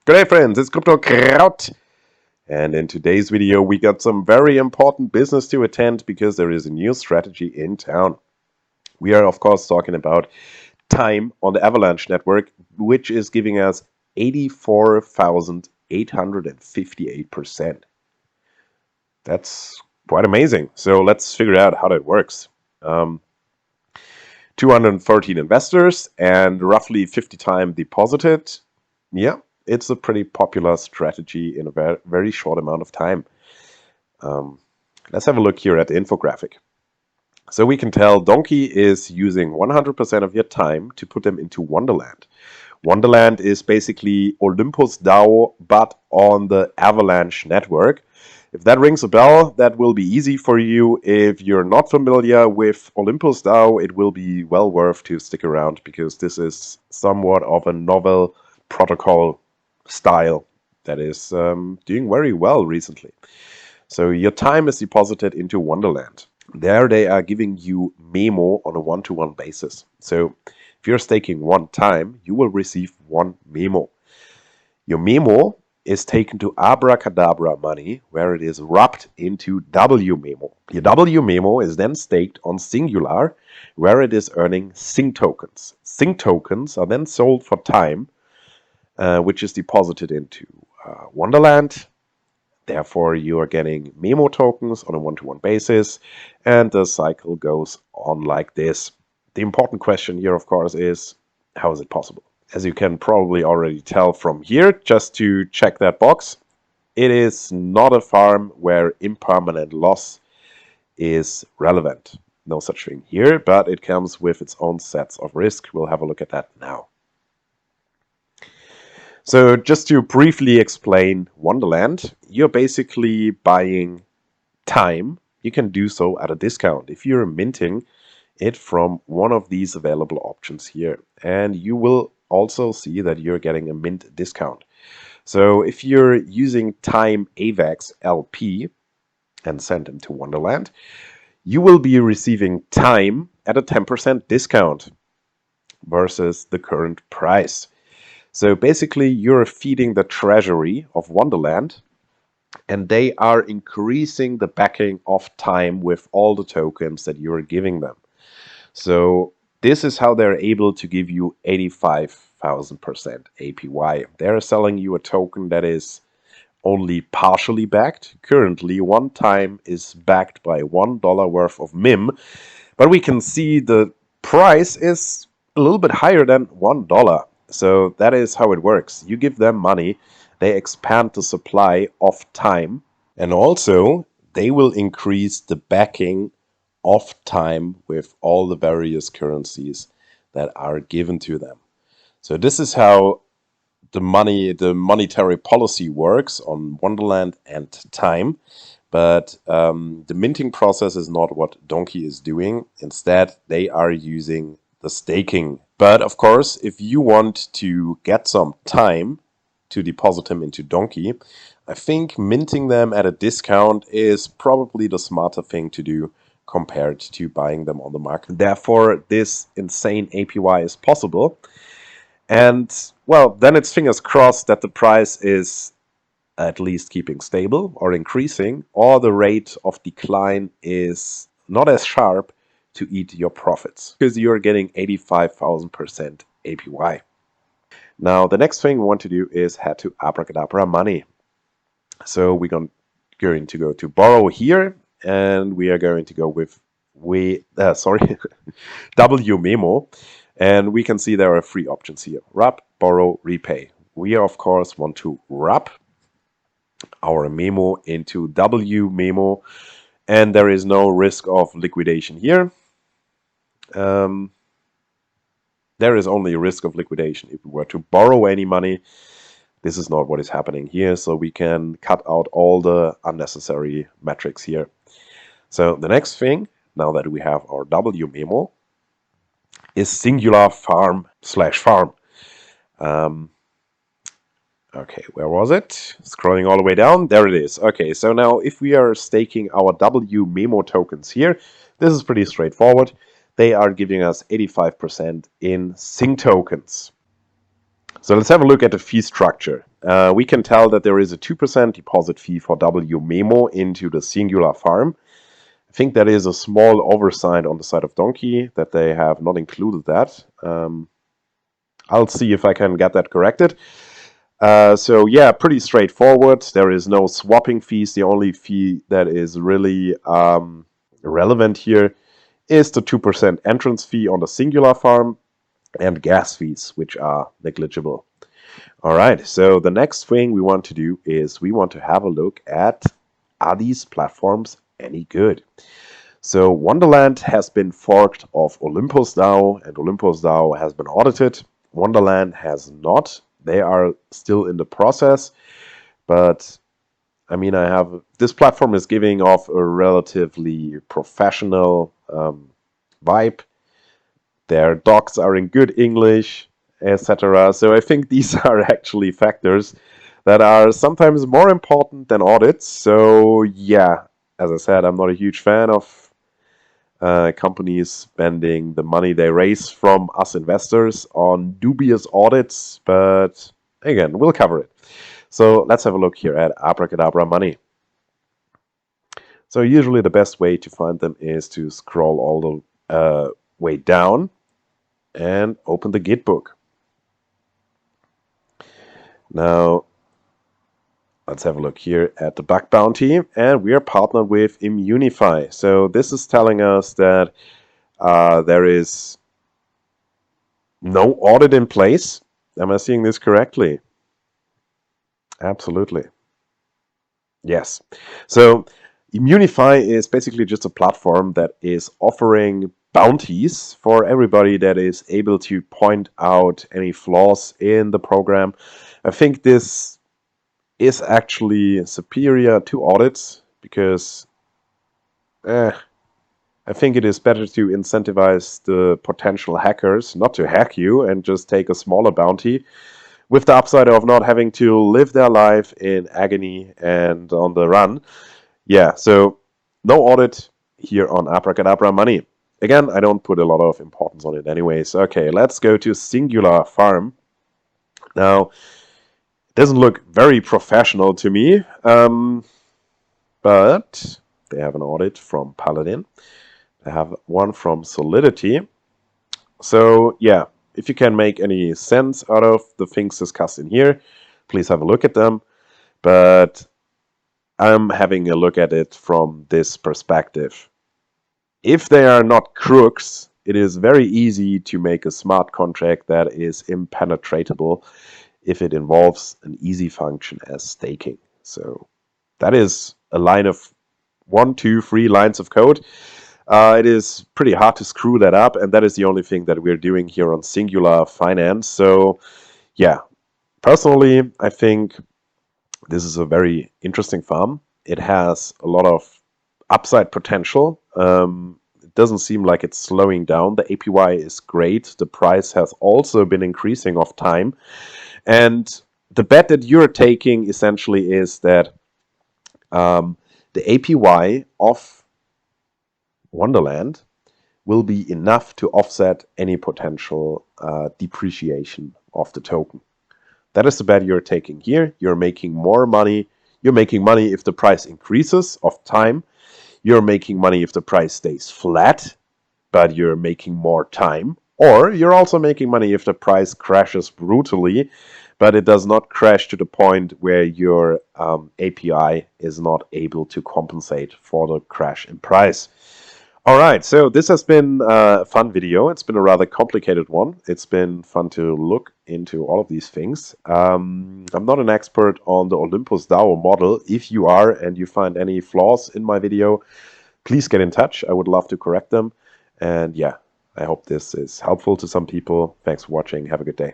Good day, friends, it's Crypto Kraut, and in today's video we got some very important business to attend because there is a new strategy in town. We are of course talking about time on the Avalanche network, which is giving us 84,858%. That's quite amazing. So let's figure out how that works. 213 investors and roughly 50 times deposited. Yeah, it's a pretty popular strategy in a very short amount of time. Let's have a look here at the infographic. So we can tell Donkey is using 100% of your time to put them into Wonderland. Wonderland is basically Olympus DAO, but on the Avalanche network. If that rings a bell, that will be easy for you. If you're not familiar with Olympus DAO, it will be well worth to stick around because this is somewhat of a novel protocol style that is doing very well recently. So your time is deposited into Wonderland. There they are giving you memo on a one-to-one basis. So if you're staking one time, you will receive one memo. Your memo is taken to Abracadabra money, where it is wrapped into W memo. Your W memo is then staked on Singular, where it is earning Sync tokens. Sync tokens are then sold for time, which is deposited into Wonderland. Therefore, you are getting memo tokens on a one-to-one basis, and the cycle goes on like this. The important question here, of course, is how is it possible? As you can probably already tell from here, just to check that box, it is not a farm where impermanent loss is relevant. No such thing here, but it comes with its own sets of risk. We'll have a look at that now. So just to briefly explain Wonderland, you're basically buying time. You can do so at a discount if you're minting it from one of these available options here. And you will also see that you're getting a mint discount. So if you're using time AVAX LP and send them to Wonderland, you will be receiving time at a 10% discount versus the current price. So basically you're feeding the treasury of Wonderland, and they are increasing the backing of time with all the tokens that you're giving them. So this is how they're able to give you 85,000% APY. They're selling you a token that is only partially backed. Currently, one time is backed by $1 worth of MIM, but we can see the price is a little bit higher than $1. So that is how it works. You give them money, they expand the supply of time, and also they will increase the backing of time with all the various currencies that are given to them. So this is how the monetary policy works on Wonderland and time. But the minting process is not what Donkey is doing. Instead, they are using the staking. But of course, if you want to get some time to deposit them into Donkey, I think minting them at a discount is probably the smarter thing to do compared to buying them on the market. Therefore, this insane APY is possible. And, well, then it's fingers crossed that the price is at least keeping stable or increasing, or the rate of decline is not as sharp to eat your profits, because you're getting 85,000% APY. Now, the next thing we want to do is head to Abracadabra money. So we're going to go to borrow here, and we are going to go with W memo, and we can see there are three options here: wrap, borrow, repay. We of course want to wrap our memo into W memo, and there is no risk of liquidation here. There is only a risk of liquidation if we were to borrow any money. This is not what is happening here, so we can cut out all the unnecessary metrics here. So the next thing, now that we have our W memo, is Singular farm/farm. Okay, where was it? Scrolling all the way down. There it is. Okay, so now if we are staking our W memo tokens here, this is pretty straightforward. They are giving us 85% in Sync tokens. So let's have a look at the fee structure. we can tell that there is a 2% deposit fee for W Memo into the Singular farm. I think that is a small oversight on the side of Donkey that they have not included that. I'll see if I can get that corrected. So yeah, pretty straightforward. There is no swapping fees. The only fee that is really relevant here is the 2% entrance fee on the Singular farm and gas fees, which are negligible. All right, so the next thing we want to do is we want to have a look at, are these platforms any good? So Wonderland has been forked off Olympus DAO, and Olympus DAO has been audited. Wonderland has not. They are still in the process, but I mean, this platform is giving off a relatively professional vibe. Their docs are in good English, etc. So I think these are actually factors that are sometimes more important than audits. So yeah, as I said, I'm not a huge fan of companies spending the money they raise from us investors on dubious audits, but again, we'll cover it. So let's have a look here at Abracadabra Money. So usually the best way to find them is to scroll all the way down and open the Git book. Now, let's have a look here at the bug bounty, and we are partnered with Immunify. So this is telling us that there is no audit in place. Am I seeing this correctly? Absolutely. Yes. So Immunify is basically just a platform that is offering bounties for everybody that is able to point out any flaws in the program. I think this is actually superior to audits because I think it is better to incentivize the potential hackers not to hack you and just take a smaller bounty, with the upside of not having to live their life in agony and on the run. Yeah, so no audit here on Abracadabra Money. Again, I don't put a lot of importance on it anyways. Okay, let's go to Singular Farm. Now, it doesn't look very professional to me, but they have an audit from Paladin. They have one from Solidity. So yeah, if you can make any sense out of the things discussed in here, please have a look at them. But I'm having a look at it from this perspective. If they are not crooks, it is very easy to make a smart contract that is impenetratable if it involves an easy function as staking. So that is a line of 1, 2, 3 lines of code. It is pretty hard to screw that up, and that is the only thing that we're doing here on Singular Finance. So yeah, personally, I think this is a very interesting farm. It has a lot of upside potential. It doesn't seem like it's slowing down. The APY is great. The price has also been increasing off time. And the bet that you're taking essentially is that the APY of Wonderland will be enough to offset any potential depreciation of the token. That is the bet you're taking here. You're making more money. You're making money if the price increases of time. You're making money if the price stays flat, but you're making more time. Or you're also making money if the price crashes brutally, but it does not crash to the point where your API is not able to compensate for the crash in price. All right, so this has been a fun video. It's been a rather complicated one. It's been fun to look into all of these things. I'm not an expert on the Olympus DAO model. If you are and you find any flaws in my video, please get in touch. I would love to correct them. And yeah, I hope this is helpful to some people. Thanks for watching. Have a good day.